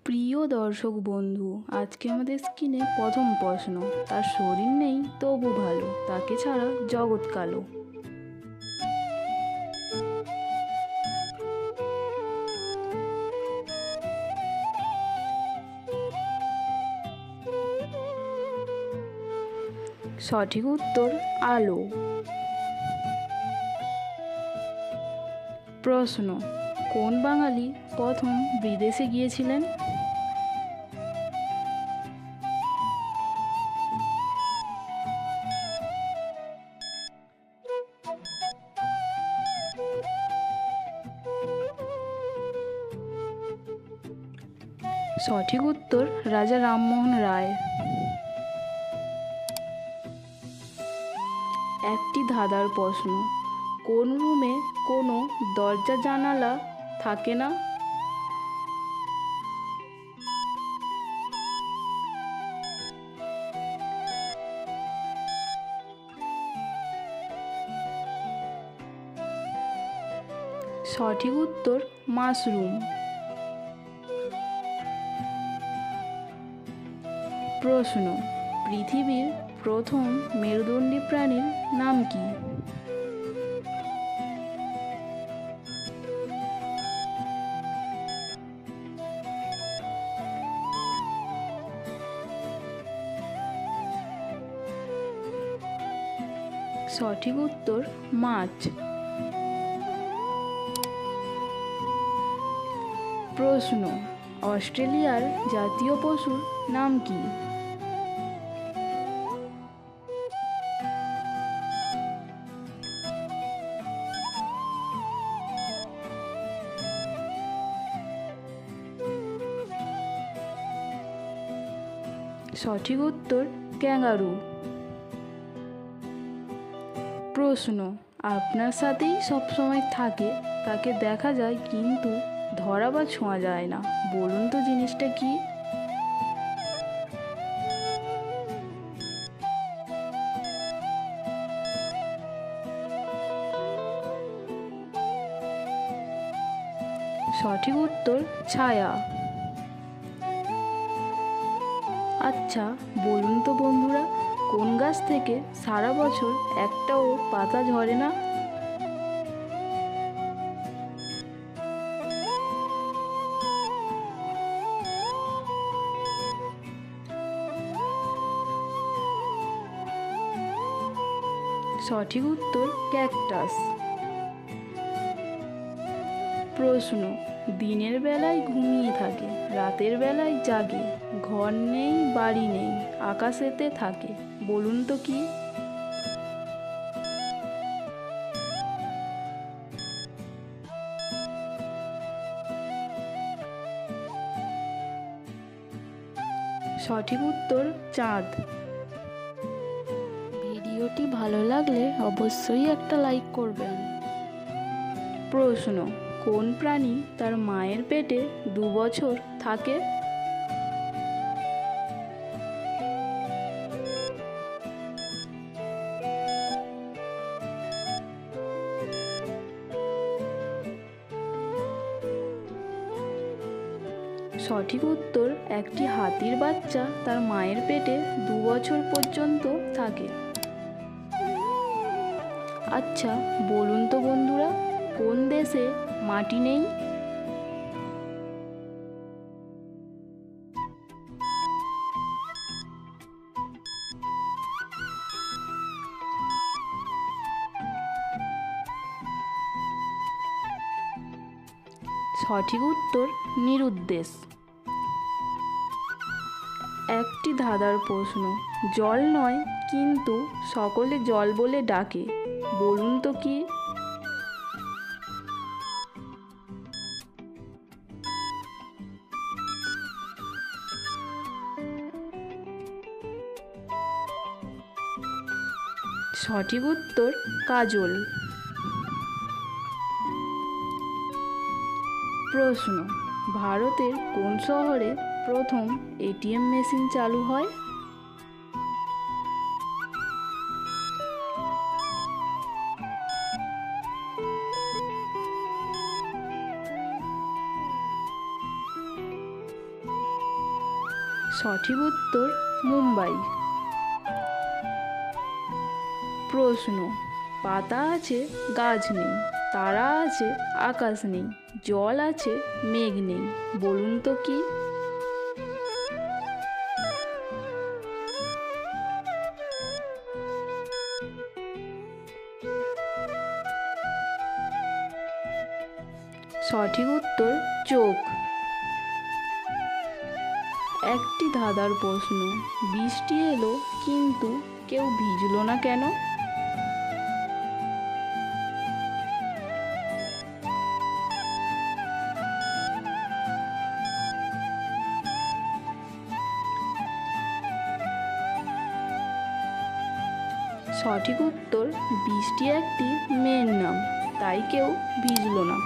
প্রিয় দর্শক বন্ধু, আজকে আমাদের স্ক্রিনে প্রথম প্রশ্ন। তার শরীর নেই তবু ভালো, তাকে ছাড়া জগৎ কালো। সঠিক উত্তর আলো। প্রশ্ন, কোন বাঙালি প্রথম বিদেশে গিয়েছিলেন? সঠিক উত্তর রাজা রামমোহন রায়। একটি ধাঁধার প্রশ্ন, কোন রুমে কোনো দরজা জানালা থাকে না? সঠিক উত্তর মাশরুম। প্রশ্ন, পৃথিবীর প্রথম মেরুদণ্ডী প্রাণীর নাম কি? সঠিক উত্তর মাছ। প্রশ্ন, অস্ট্রেলিয়ার জাতীয় পশুর নাম কি? সঠিক উত্তর ক্যাঙ্গারু। প্রশ্ন, আপনার সাথেই সবসময় থাকে, তাকে দেখা যায় কিন্তু ধরা বা ছোঁয়া যায় না, বলুন তো জিনিসটা কি? সঠিক উত্তর ছায়া। আচ্ছা, বলুন তো বন্ধুরা, কোন গাছ থেকে সারা বছর একটাও পাতা ঝরে না? সঠিক উত্তর ক্যাকটাস। প্রশ্ন, দিনের বেলায় ঘুমিয়ে থাকে, রাতের বেলায় জাগে, ঘর নেই বাড়ি নেই, আকাশেতে থাকে, বলুন তো কি? সঠিক উত্তর চাঁদ। ভিডিওটি ভালো লাগলে অবশ্যই একটা লাইক করবেন। প্রশ্ন, কোন প্রাণী তার মায়ের পেটে 2 বছর থাকে? সঠিক উত্তর একটি হাতির বাচ্চা তার মায়ের পেটে 2 বছর পর্যন্ত থাকে। আচ্ছা, বলুন তো বন্ধুরা, কোন দেশে মাটি নেই? সঠিক উত্তর নিরুদ্দেশ। একটি ধাঁধার প্রশ্ন, জল নয় কিন্তু সকলে জল বলে ডাকে, বলুন তো কি? সঠিক উত্তর কাজল। প্রশ্ন, ভারতের কোন শহরে প্রথম এটিএম মেশিন চালু হয়? সঠিক উত্তর মুম্বাই। প্রশ্ন, পাতা আছে গাছ নেই, তারা আছে আকাশ নেই, জল আছে মেঘ নেই, বলুন তো কি? সঠিক উত্তর চোখ। একটি ধাঁধার প্রশ্ন, বৃষ্টি এলো কিন্তু কেউ ভিজলো না কেন? সঠিক উত্তর, বৃষ্টি একটি মেয়ের নাম, তাই কেউ ভিজলো না।